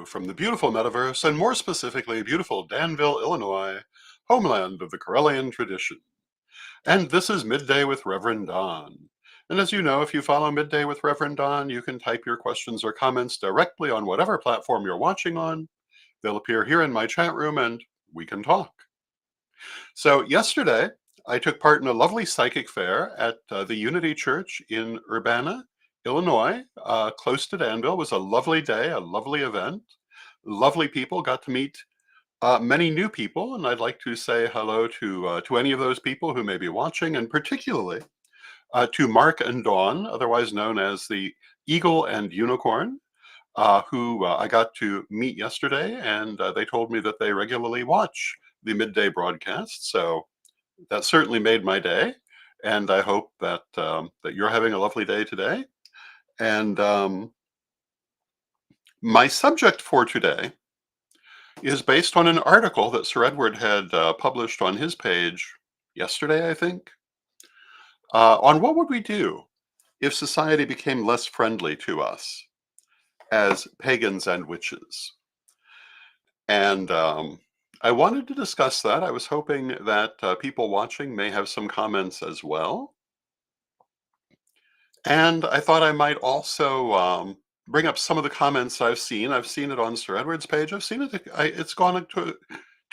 From the beautiful metaverse, and more specifically, beautiful Danville, Illinois, homeland of the Corellian tradition. And this is Midday with Reverend Don. And as you know, if you follow Midday with Reverend Don, you can type your questions or comments directly on whatever platform you're watching on. They'll appear here in my chat room and we can talk. So, yesterday, I took part in a lovely psychic fair at the Unity Church in Urbana, Illinois, close to Danville. It was a lovely day, a lovely event. Lovely people, got to meet many new people, and I'd like to say hello to any of those people who may be watching, and particularly to Mark and Dawn, otherwise known as the Eagle and Unicorn, who I got to meet yesterday, and they told me that they regularly watch the midday broadcast. So that certainly made my day, and I hope that that you're having a lovely day today. And my subject for today is based on an article that Sir Edward had published on his page yesterday, I think, on what would we do if society became less friendly to us as pagans and witches. And I wanted to discuss that. I was hoping that people watching may have some comments as well. And I thought I might also bring up some of the comments I've seen. I've seen it on Sir Edward's page. I've seen it. It's gone to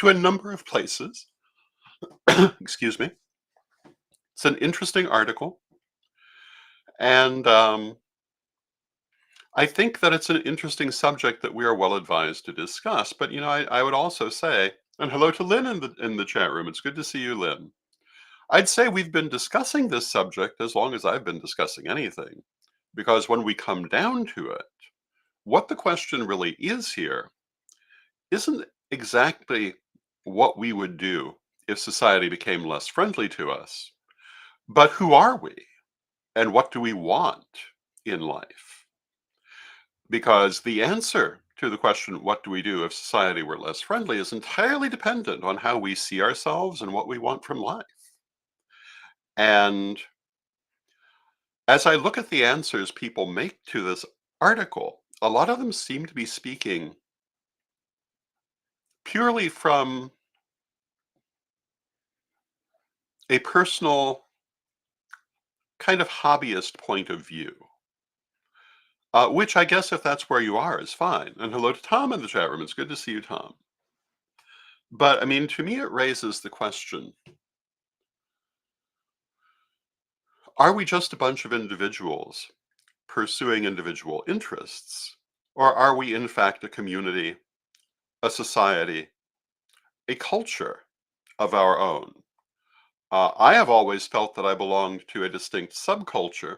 a number of places. Excuse me. It's an interesting article, and I think that it's an interesting subject that we are well advised to discuss. But I would also say, and hello to Lynn in the chat room. It's good to see you, Lynn. I'd say we've been discussing this subject as long as I've been discussing anything, because when we come down to it, what the question really is here isn't exactly what we would do if society became less friendly to us, but who are we and what do we want in life? Because the answer to the question, what do we do if society were less friendly, is entirely dependent on how we see ourselves and what we want from life. And as I look at the answers people make to this article, a lot of them seem to be speaking purely from a personal kind of hobbyist point of view. Which I guess if that's where you are is fine. And hello to Tom in the chat room. It's good to see you, Tom. But I mean, to me, it raises the question, are we just a bunch of individuals pursuing individual interests? Or are we, in fact, a community, a society, a culture of our own? I have always felt that I belonged to a distinct subculture.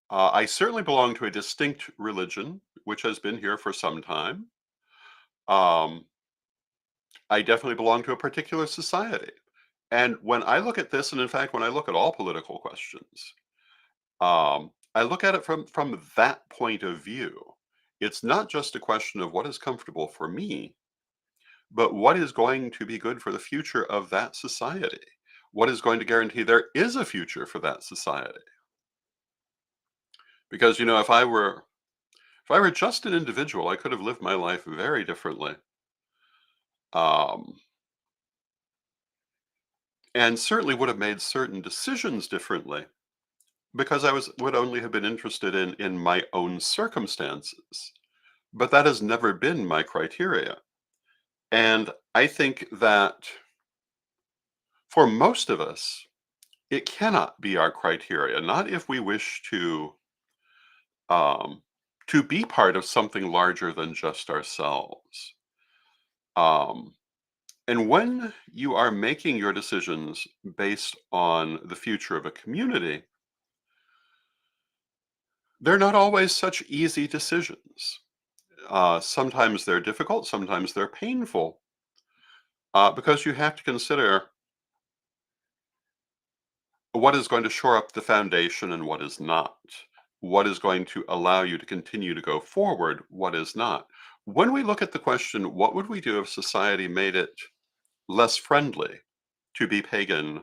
I certainly belong to a distinct religion, which has been here for some time. Um, I definitely belong to a particular society. And when I look at this, and in fact, when I look at all political questions, I look at it from that point of view. It's not just a question of what is comfortable for me, but what is going to be good for the future of that society? What is going to guarantee there is a future for that society? Because if I were just an individual, I could have lived my life very differently. Um, and certainly would have made certain decisions differently because would only have been interested in my own circumstances. But that has never been my criteria. And I think that for most of us, it cannot be our criteria, not if we wish um, to be part of something larger than just ourselves. Um, and when you are making your decisions based on the future of a community, they're not always such easy decisions. Sometimes they're difficult, sometimes they're painful, because you have to consider what is going to shore up the foundation and what is not. What is going to allow you to continue to go forward, what is not. When we look at the question, what would we do if society made it less friendly to be pagan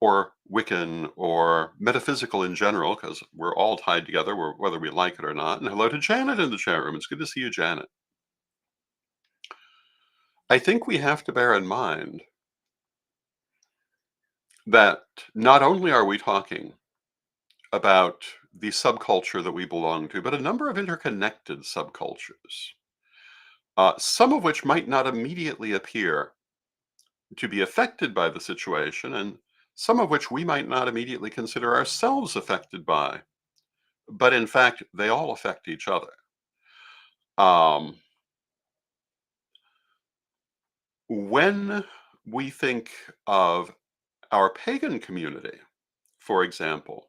or Wiccan or metaphysical in general, because we're all tied together, whether we like it or not. And hello to Janet in the chat room. It's good to see you, Janet. I think we have to bear in mind that not only are we talking about the subculture that we belong to, but a number of interconnected subcultures, some of which might not immediately appear to be affected by the situation, and some of which we might not immediately consider ourselves affected by, but in fact, they all affect each other. Um, when we think of our pagan community, for example,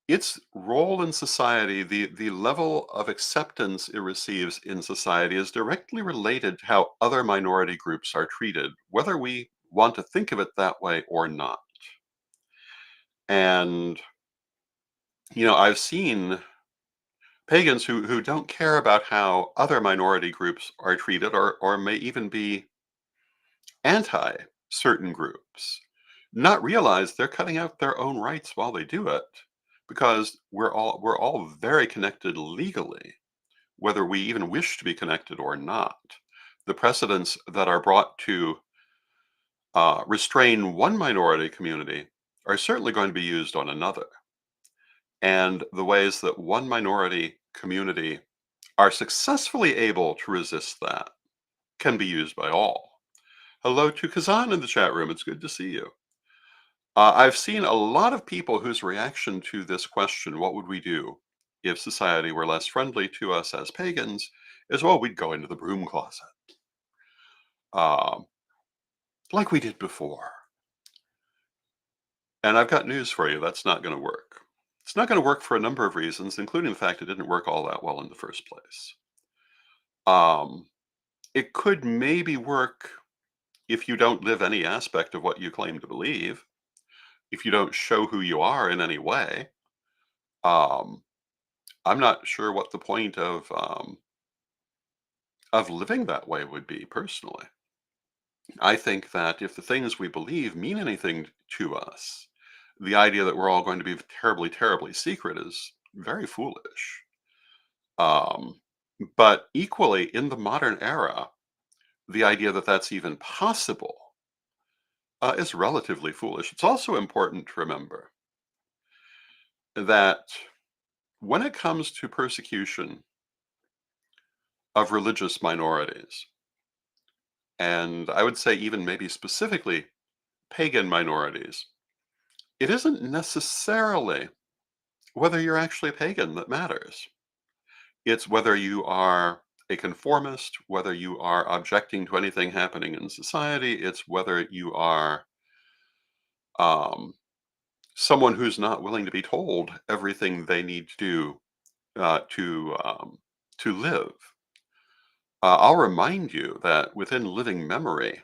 its role in society, the level of acceptance it receives in society is directly related to how other minority groups are treated, whether we want to think of it that way or not. And, I've seen pagans who don't care about how other minority groups are treated or may even be anti certain groups, not realize they're cutting out their own rights while they do it because we're all very connected legally, whether we even wish to be connected or not. The precedents that are brought to restrain one minority community are certainly going to be used on another. And the ways that one minority community are successfully able to resist that can be used by all. Hello to Kazan in the chat room. It's good to see you. I've seen a lot of people whose reaction to this question, what would we do if society were less friendly to us as pagans, is, well, we'd go into the broom closet, um, like we did before. And I've got news for you, that's not going to work. It's not going to work for a number of reasons, including the fact it didn't work all that well in the first place. Um, it could maybe work if you don't live any aspect of what you claim to believe, if you don't show who you are in any way. Um, I'm not sure what the point of living that way would be personally. I think that if the things we believe mean anything to us, the idea that we're all going to be terribly, terribly secret is very foolish. Um, but equally, in the modern era, the idea that that's even possible is relatively foolish. It's also important to remember that when it comes to persecution of religious minorities, and I would say even maybe specifically pagan minorities, it isn't necessarily whether you're actually a pagan that matters. It's whether you are a conformist, whether you are objecting to anything happening in society, it's whether you are um, someone who's not willing to be told everything they need to do to live. I'll remind you that within living memory,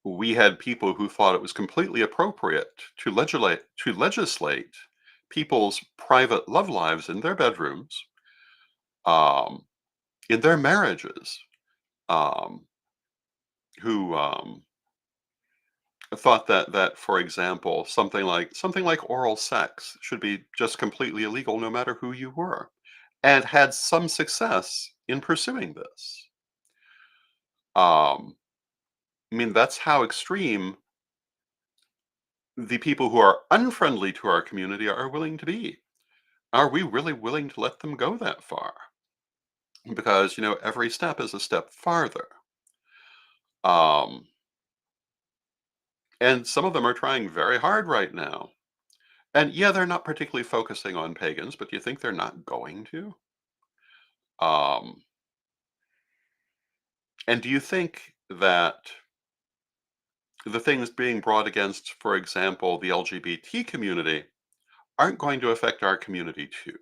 we had people who thought it was completely appropriate to legislate people's private love lives in their bedrooms, um, in their marriages, um, who thought that, for example, something like oral sex should be just completely illegal, no matter who you were, and had some success in pursuing this. Um, I mean, that's how extreme the people who are unfriendly to our community are willing to be. Are we really willing to let them go that far? Because, every step is a step farther. Um, and some of them are trying very hard right now. And yeah, they're not particularly focusing on pagans, but do you think they're not going to? Um, and do you think that the things being brought against, for example, the LGBT community, aren't going to affect our community too?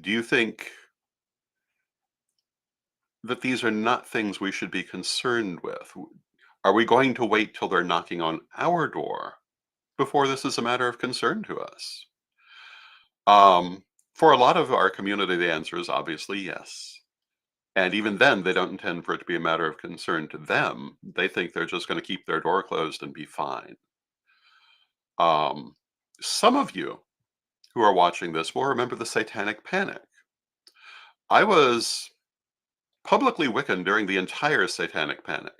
Do you think that these are not things we should be concerned with? Are we going to wait till they're knocking on our door before this is a matter of concern to us? Um, for a lot of our community, the answer is obviously yes. And even then, they don't intend for it to be a matter of concern to them. They think they're just going to keep their door closed and be fine. Um, some of you who are watching this will remember the Satanic Panic. I was publicly Wiccan during the entire Satanic Panic.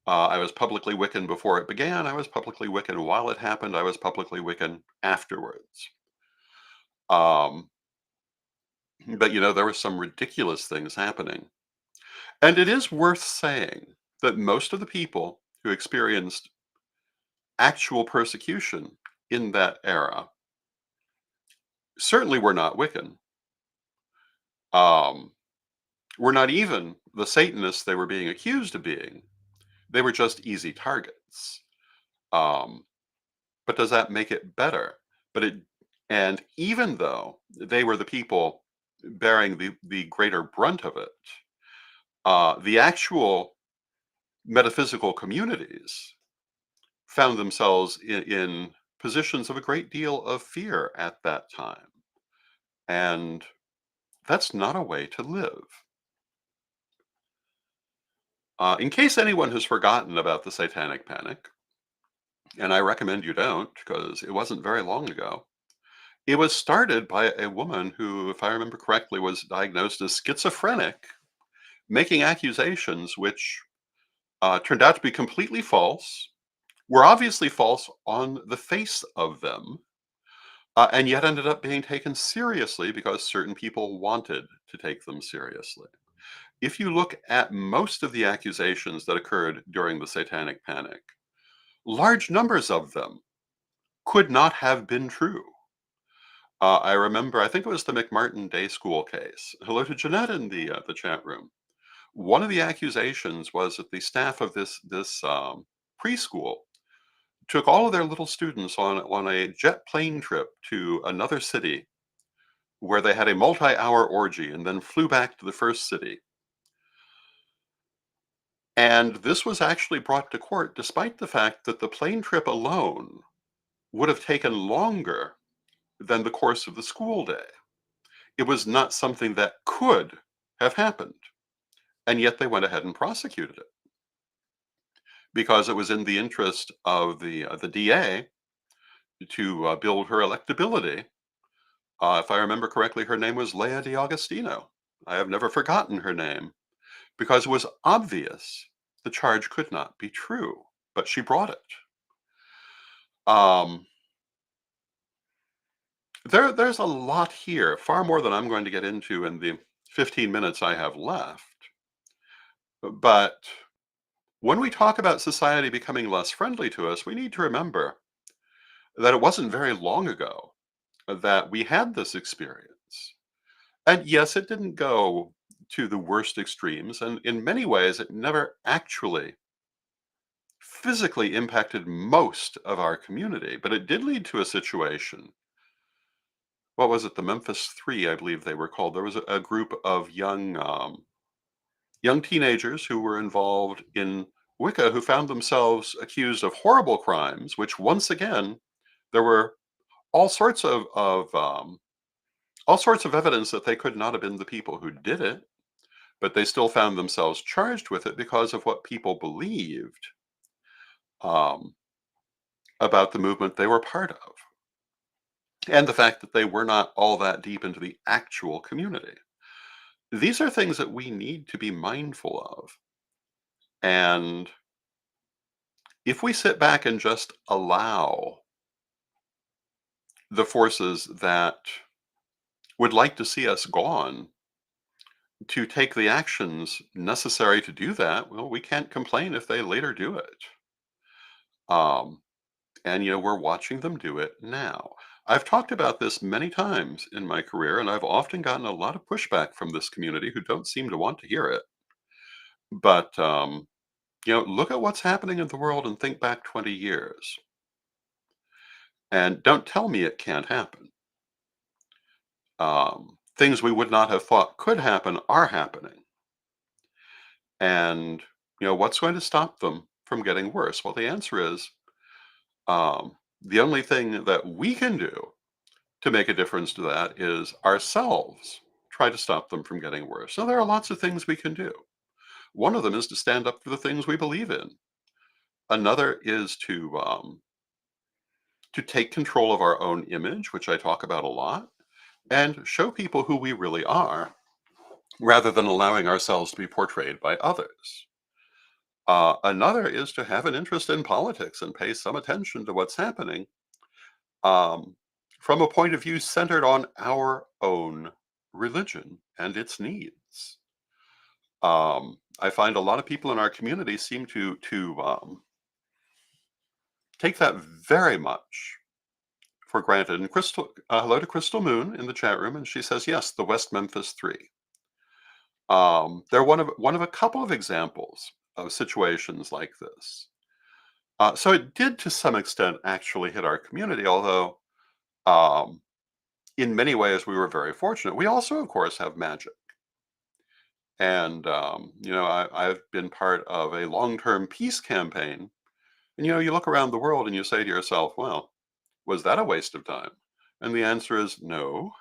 I was publicly Wiccan before it began. I was publicly Wiccan while it happened. I was publicly Wiccan afterwards. Um, but there were some ridiculous things happening. And it is worth saying that most of the people who experienced actual persecution in that era certainly were not Wiccan. Um, were not even the Satanists they were being accused of being. They were just easy targets. Um, but does that make it better? But it, and even though they were the people bearing the greater brunt of it, the actual metaphysical communities found themselves in positions of a great deal of fear at that time. And that's not a way to live. In case anyone has forgotten about the Satanic Panic, and I recommend you don't because it wasn't very long ago, it was started by a woman who, if I remember correctly, was diagnosed as schizophrenic, making accusations which turned out to be completely false, were obviously false on the face of them, and yet ended up being taken seriously because certain people wanted to take them seriously. If you look at most of the accusations that occurred during the Satanic Panic, large numbers of them could not have been true. I remember, I think it was the McMartin Day School case. Hello to Jeanette in the chat room. One of the accusations was that the staff of this preschool took all of their little students on a jet plane trip to another city where they had a multi-hour orgy and then flew back to the first city. And this was actually brought to court despite the fact that the plane trip alone would have taken longer than the course of the school day. It was not something that could have happened. And yet they went ahead and prosecuted it because it was in the interest of the DA to build her electability. If I remember correctly, her name was Leah DiAugustino. I have never forgotten her name because it was obvious the charge could not be true, but she brought it. Um, there's a lot here, far more than I'm going to get into in the 15 minutes I have left. But when we talk about society becoming less friendly to us, we need to remember that it wasn't very long ago that we had this experience. And yes, it didn't go to the worst extremes, and in many ways, it never actually physically impacted most of our community, but it did lead to a situation. What was it? The Memphis Three, I believe they were called. There was a group of young teenagers who were involved in Wicca who found themselves accused of horrible crimes, which once again, there were all sorts of all sorts of evidence that they could not have been the people who did it, but they still found themselves charged with it because of what people believed um, about the movement they were part of, and the fact that they were not all that deep into the actual community. These are things that we need to be mindful of. And if we sit back and just allow the forces that would like to see us gone to take the actions necessary to do that, well, we can't complain if they later do it. Um, and we're watching them do it now. I've talked about this many times in my career, and I've often gotten a lot of pushback from this community who don't seem to want to hear it. But look at what's happening in the world and think back 20 years, and don't tell me it can't happen. Things we would not have thought could happen are happening, and what's going to stop them from getting worse? Well, the answer is the only thing that we can do to make a difference to that is ourselves try to stop them from getting worse. So there are lots of things we can do. One of them is to stand up for the things we believe in. Another is to take control of our own image, which I talk about a lot, and show people who we really are. rather than allowing ourselves to be portrayed by others. Another is to have an interest in politics and pay some attention to what's happening um, from a point of view centered on our own religion and its needs. I find a lot of people in our community seem to take that very much for granted. And Crystal, hello to Crystal Moon in the chat room, and she says yes, the West Memphis Three. They're one of a couple of examples of situations like this. So it did, to some extent, actually hit our community, although um, in many ways we were very fortunate. We also, of course, have magic. And, I've been part of a long-term peace campaign. And, you look around the world and you say to yourself, well, was that a waste of time? And the answer is no,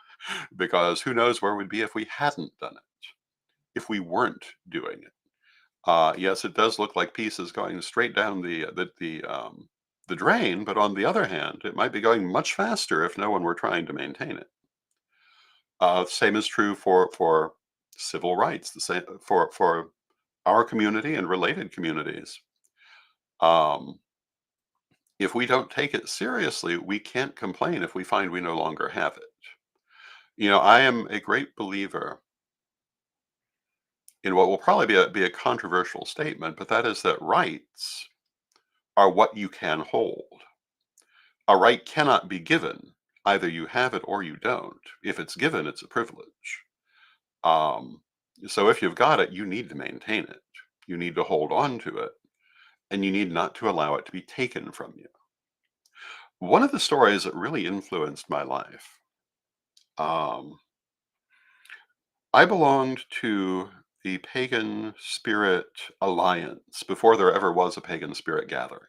because who knows where we'd be if we hadn't done it, if we weren't doing it. Yes, it does look like peace is going straight down the drain, but on the other hand, it might be going much faster if no one were trying to maintain it. Same is true for civil rights. The same for our community and related communities. Um, if we don't take it seriously, we can't complain if we find we no longer have it. I am a great believer in what will probably be a controversial statement, but that is that rights are what you can hold. A right cannot be given. Either you have it or you don't. If it's given, it's a privilege. Um, so if you've got it, you need to maintain it. You need to hold on to it, and you need not to allow it to be taken from you. One of the stories that really influenced my life, um, I belonged to the Pagan Spirit Alliance before there ever was a Pagan Spirit gathering.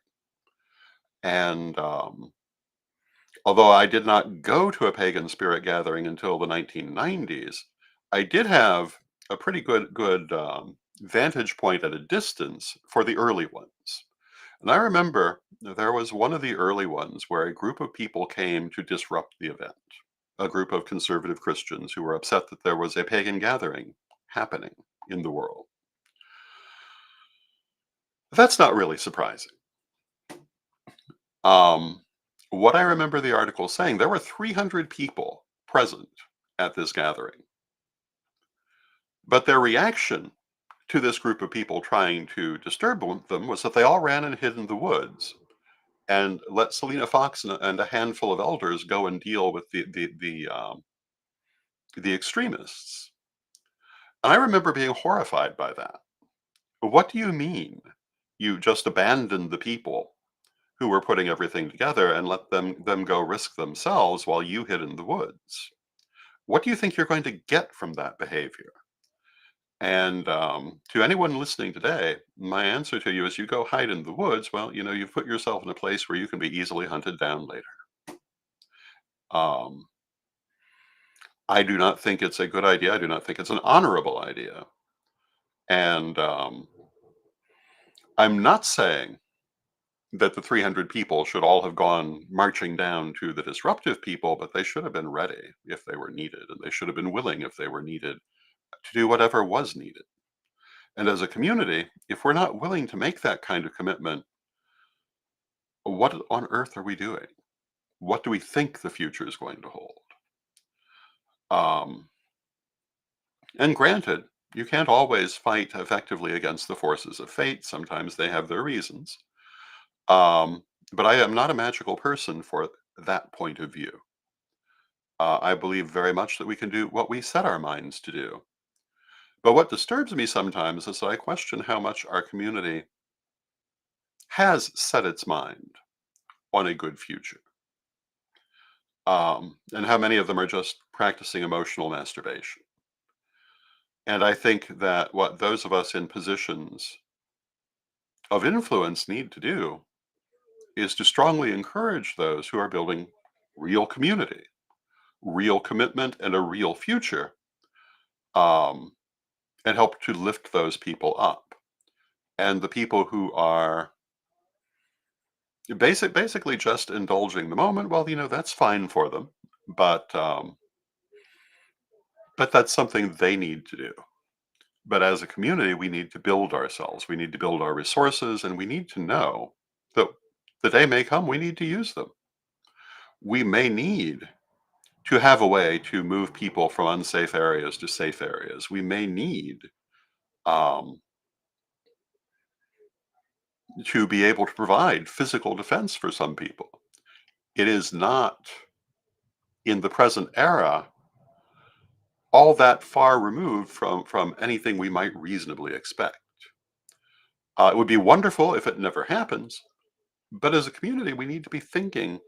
And although I did not go to a Pagan Spirit gathering until the 1990s, I did have a pretty good vantage point at a distance for the early ones. And I remember there was one of the early ones where a group of people came to disrupt the event. A group of conservative Christians who were upset that there was a pagan gathering happening in the world. That's not really surprising. Um, what I remember the article saying, there were 300 people present at this gathering. But their reaction to this group of people trying to disturb them was that they all ran and hid in the woods and let Selena Fox and a handful of elders go and deal with the extremists. And I remember being horrified by that. What do you mean? You just abandoned the people who were putting everything together and let them go risk themselves while you hid in the woods. What do you think you're going to get from that behavior? And to anyone listening today, my answer to you is you go hide in the woods. Well, you've put yourself in a place where you can be easily hunted down later. Um, I do not think it's a good idea. I do not think it's an honorable idea. And I'm not saying that the 300 people should all have gone marching down to the disruptive people, but they should have been ready if they were needed, and they should have been willing if they were needed to do whatever was needed. And as a community, if we're not willing to make that kind of commitment, what on earth are we doing? What do we think the future is going to hold? Um, and granted, you can't always fight effectively against the forces of fate. Sometimes they have their reasons. Um, but I am not a magical person for that point of view. I believe very much that we can do what we set our minds to do. But what disturbs me sometimes is that I question how much our community has set its mind on a good future, and how many of them are just practicing emotional masturbation. And I think that what those of us in positions of influence need to do is to strongly encourage those who are building real community, real commitment, and a real future, um, and help to lift those people up. And the people who are basically just indulging the moment, well, that's fine for them, but that's something they need to do. But as a community, we need to build ourselves. We need to build our resources, and we need to know that the day may come we need to use them. We may need to have a way to move people from unsafe areas to safe areas. We may need um, to be able to provide physical defense for some people. It is not in the present era all that far removed from anything we might reasonably expect. It would be wonderful if it never happens, but as a community, we need to be thinking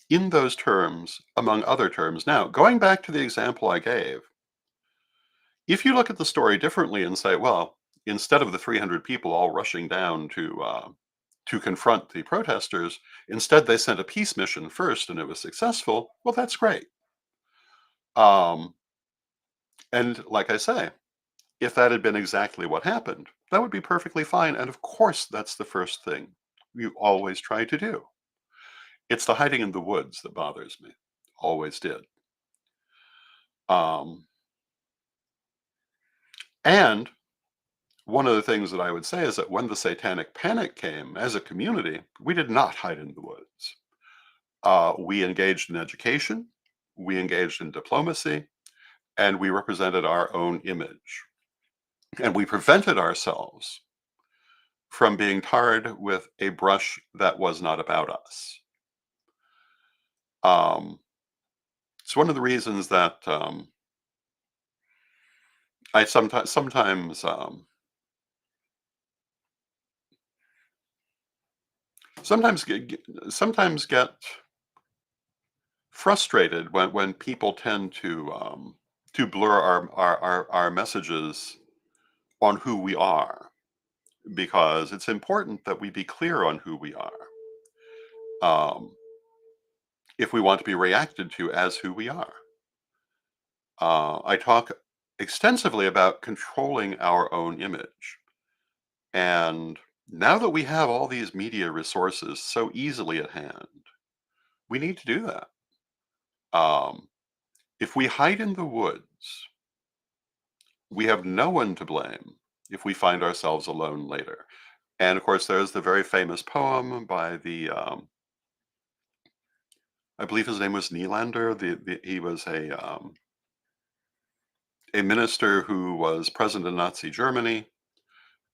in those terms, among other terms. Now, going back to the example I gave, if you look at the story differently and say, well, instead of the 300 people all rushing down to confront the protesters, instead they sent a peace mission first and it was successful, well, that's great. Um, and like I say, if that had been exactly what happened, that would be perfectly fine. And of course, that's the first thing you always try to do. It's the hiding in the woods that bothers me. Always did. Um, and one of the things that I would say is that when the satanic panic came as a community, we did not hide in the woods. We engaged in education, we engaged in diplomacy, and we represented our own image. And we prevented ourselves from being tarred with a brush that was not about us. Um, it's one of the reasons that I sometimes get frustrated when people tend to blur our messages on who we are, because it's important that we be clear on who we are um, if we want to be reacted to as who we are. I talk extensively about controlling our own image. And now that we have all these media resources so easily at hand, we need to do that. Um, if we hide in the woods, we have no one to blame if we find ourselves alone later. And of course, there's the very famous poem by I believe his name was Nylander. He was a minister who was present in Nazi Germany.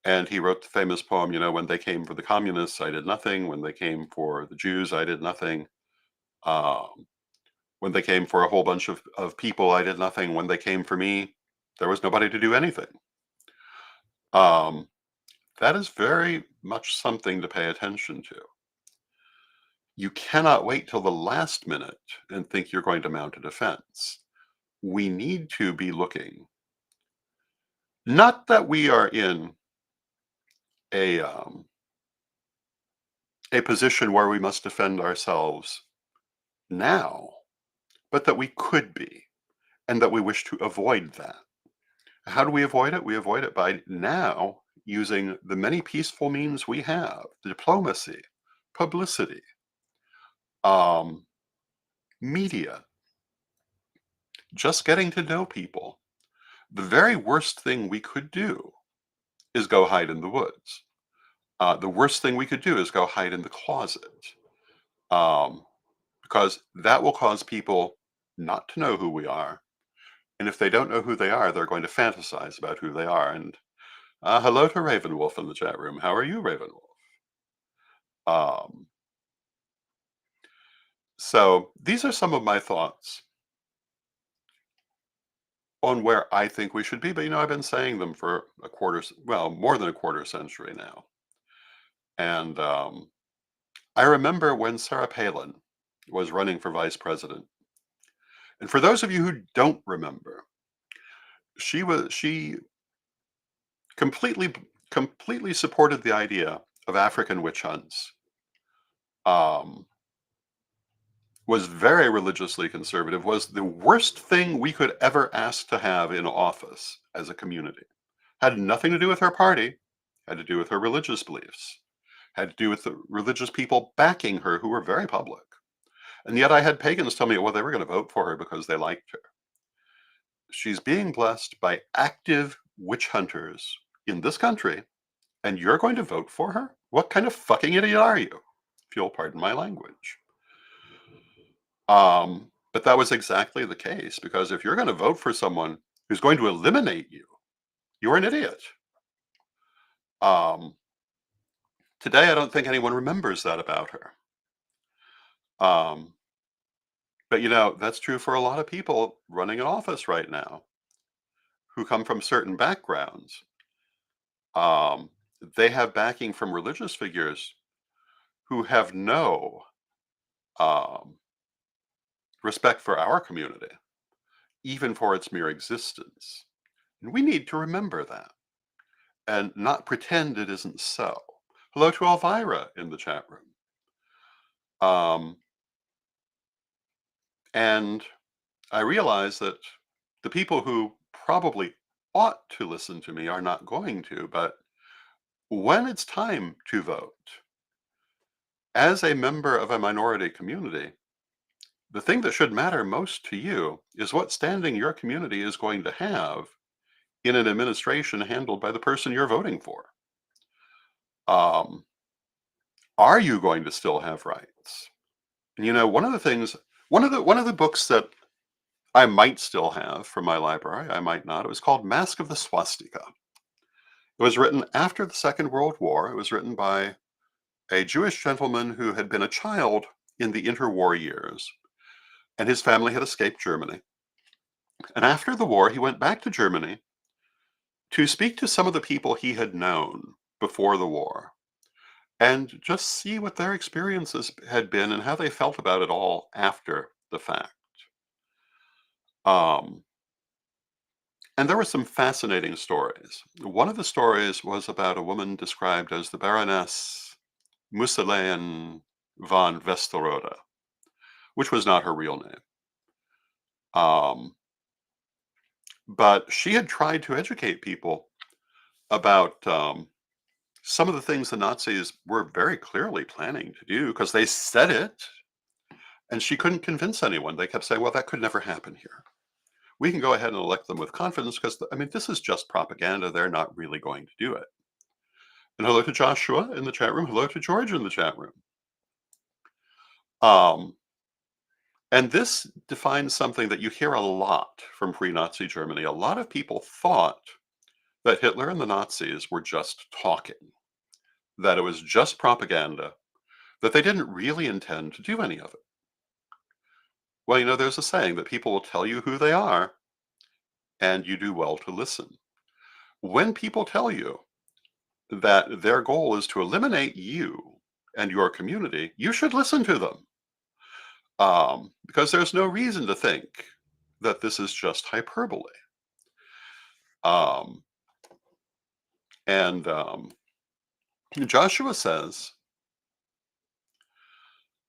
And he wrote the famous poem, when they came for the communists, I did nothing. When they came for the Jews, I did nothing. Um, when they came for a whole bunch of people, I did nothing. When they came for me, there was nobody to do anything. Um, that is very much something to pay attention to. You cannot wait till the last minute and think you're going to mount a defense. We need to be looking, not that we are in a um, a position where we must defend ourselves now, but that we could be, and that we wish to avoid that. How do we avoid it? We avoid it by now using the many peaceful means we have: diplomacy, publicity, um, media, just getting to know people. The very worst thing we could do is go hide in the woods. The worst thing we could do is go hide in the closet, um, because that will cause people not to know who we are. And if they don't know who they are, they're going to fantasize about who they are. And hello to Ravenwolf in the chat room. How are you, Ravenwolf? Um, so these are some of my thoughts on where I think we should be. But I've been saying them for more than a quarter century now. And I remember when Sarah Palin was running for vice president. And for those of you who don't remember, she completely completely supported the idea of African witch hunts. Um, was very religiously conservative, was the worst thing we could ever ask to have in office as a community. Had nothing to do with her party, had to do with her religious beliefs, had to do with the religious people backing her who were very public. And yet I had pagans tell me, well, they were going to vote for her because they liked her. She's being blessed by active witch hunters in this country, and you're going to vote for her? What kind of fucking idiot are you? If you'll pardon my language. But that was exactly the case, because if you're going to vote for someone who's going to eliminate you, you're an idiot. Um, Today, I don't think anyone remembers that about her. Um, but that's true for a lot of people running an office right now who come from certain backgrounds. Um, they have backing from religious figures who have no um, respect for our community, even for its mere existence. And we need to remember that and not pretend it isn't so. Hello to Elvira in the chat room. Um, and I realize that the people who probably ought to listen to me are not going to, but when it's time to vote, as a member of a minority community, the thing that should matter most to you is what standing your community is going to have in an administration handled by the person you're voting for. Um, are you going to still have rights? And one of the things, one of the books that I might still have from my library, I might not. It was called Mask of the Swastika. It was written after the Second World War. It was written by a Jewish gentleman who had been a child in the interwar years, and his family had escaped Germany. And after the war, he went back to Germany to speak to some of the people he had known before the war and just see what their experiences had been and how they felt about it all after the fact. Um, and there were some fascinating stories. One of the stories was about a woman described as the Baroness Musselein von Westerode, which was not her real name. Um, but she had tried to educate people about some of the things the Nazis were very clearly planning to do because they said it, and she couldn't convince anyone. They kept saying, well, that could never happen here. We can go ahead and elect them with confidence because, I mean, this is just propaganda. They're not really going to do it. And hello to Joshua in the chat room. Hello to George in the chat room. Um, and this defines something that you hear a lot from pre-Nazi Germany. A lot of people thought that Hitler and the Nazis were just talking, that it was just propaganda, that they didn't really intend to do any of it. Well, there's a saying that people will tell you who they are, and you do well to listen. When people tell you that their goal is to eliminate you and your community, you should listen to them. Because there's no reason to think that this is just hyperbole. Um, and Joshua says,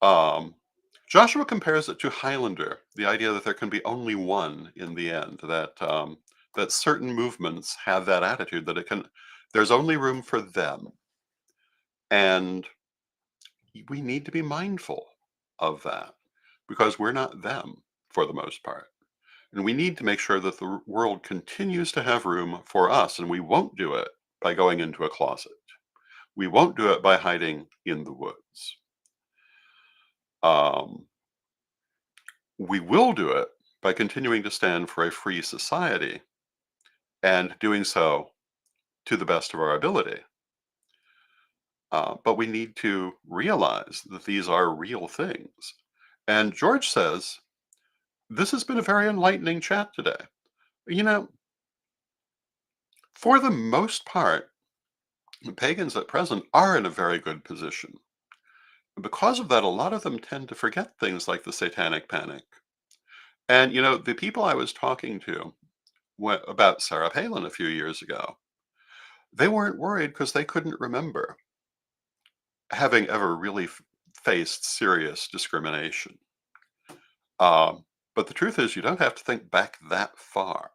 um, Joshua compares it to Highlander, the idea that there can be only one in the end, that certain movements have that attitude that there's only room for them. And we need to be mindful of that because we're not them for the most part. And we need to make sure that the world continues to have room for us, and we won't do it by going into a closet. We won't do it by hiding in the woods. Um, we will do it by continuing to stand for a free society and doing so to the best of our ability. But we need to realize that these are real things. And George says, this has been a very enlightening chat today. You know, for the most part, pagans at present are in a very good position. Because of that, a lot of them tend to forget things like the Satanic Panic. And, the people I was talking to about Sarah Palin a few years ago, they weren't worried because they couldn't remember having ever really faced serious discrimination. But the truth is, you don't have to think back that far.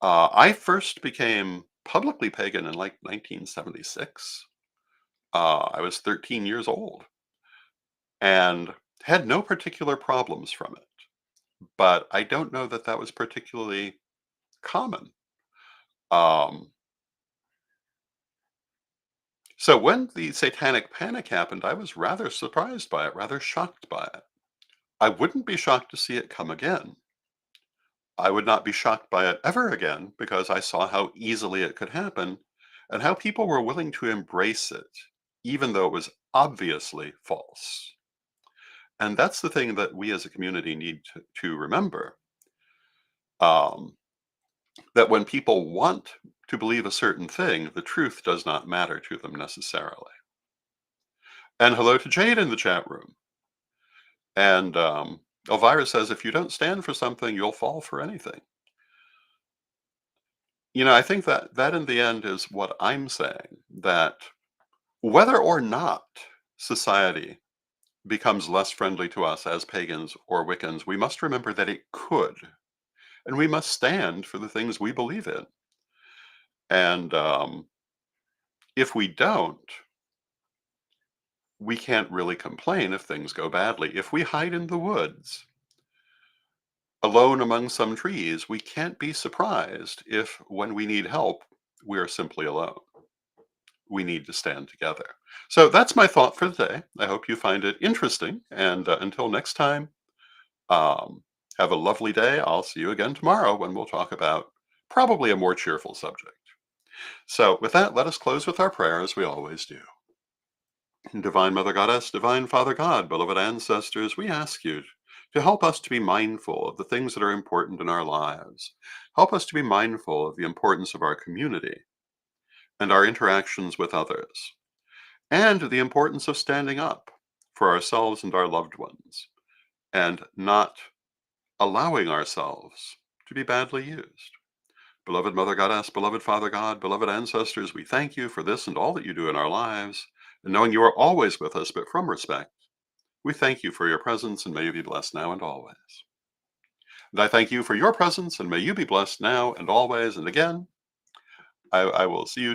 I first became publicly pagan in like 1976. I was 13 years old and had no particular problems from it. But I don't know that that was particularly common. Um, so when the satanic panic happened, I was rather surprised by it, rather shocked by it. I wouldn't be shocked to see it come again. I would not be shocked by it ever again because I saw how easily it could happen and how people were willing to embrace it, even though it was obviously false. And that's the thing that we as a community need to remember, um, that when people want to believe a certain thing, the truth does not matter to them necessarily. And hello to Jade in the chat room. And Elvira says, if you don't stand for something, you'll fall for anything. I think that in the end is what I'm saying, that whether or not society becomes less friendly to us as pagans or Wiccans, we must remember that it could, and we must stand for the things we believe in. And if we don't, we can't really complain if things go badly. If we hide in the woods, alone among some trees, we can't be surprised if, when we need help, we are simply alone. We need to stand together. So that's my thought for the day. I hope you find it interesting. And until next time, um, have a lovely day. I'll see you again tomorrow when we'll talk about probably a more cheerful subject. So, with that, let us close with our prayer as we always do. Divine Mother Goddess, Divine Father God, beloved ancestors, we ask you to help us to be mindful of the things that are important in our lives. Help us to be mindful of the importance of our community and our interactions with others, and the importance of standing up for ourselves and our loved ones, and not allowing ourselves to be badly used. Beloved Mother Goddess, beloved Father God, beloved ancestors, we thank you for this and all that you do in our lives, and knowing you are always with us, but from respect, we thank you for your presence, and may you be blessed now and always. And I thank you for your presence, and may you be blessed now and always. And again, I will see you